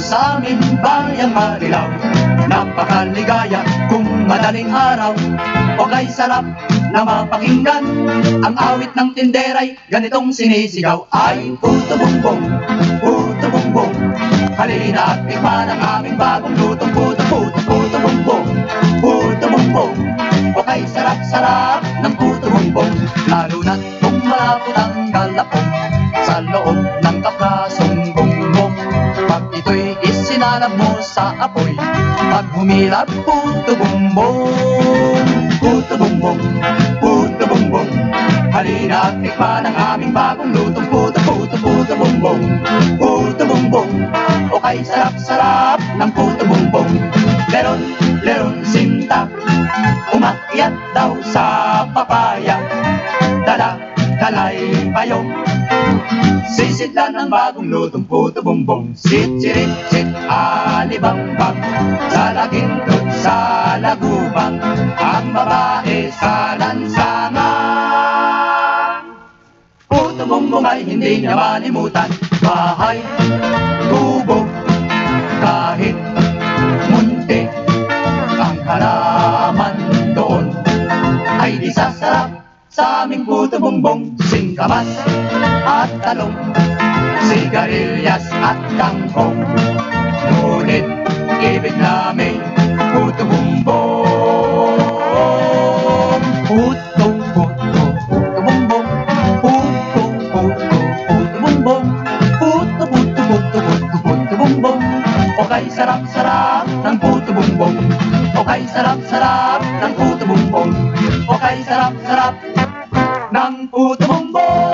sa aming bayang Marilao. Napakaligaya kung madaling araw, o kay sarap na mapakinggan. Ang awit ng tinderay, ganitong sinisigaw ay puto bumbong, puto bumbong. Halina at tikman ang aming bagong lutong puto, puto, puto bumbong, puto bumbong. O kay sarap-sarap ng puto bumbong, lalo na't kung malapot ang galapong sa loob ng kaprasong bumbong. Pag ito'y isinalab mo sa apoy, pag humilap, puto bumbong, puto bumbong, puto bumbong. Halina at tikman ang aming bagong lutong puto, puto, puto bumbong, puto bumbong. O kay sarap-sarap ng puto bumbong. Leron, leron sinta, umakyat daw sa papaya, dala, dalay payong, sisidlan ng bagong lutong puto bumbong. Sit-sirit, sit, alibangbang, sa lagindot, sa lagubang, ang babae sa lansangan. Puto bumbong ay hindi niya malimutan, bahay, tubo, kahit munti ang halaman doon, ay di sasarap sa aming puto bumbong. Singkamas at talong, sigarilyas at kangkong, ngunit ibig namin puto bumbong. Puto, puto, puto bumbong, puto, puto, puto bumbong, puto, puto, puto, puto, puto bumbong. O kay sarap-sarap ng puto bumbong, o kay sarap-sarap ng puto bumbong, o kay sarap-sarap ng puto bumbong.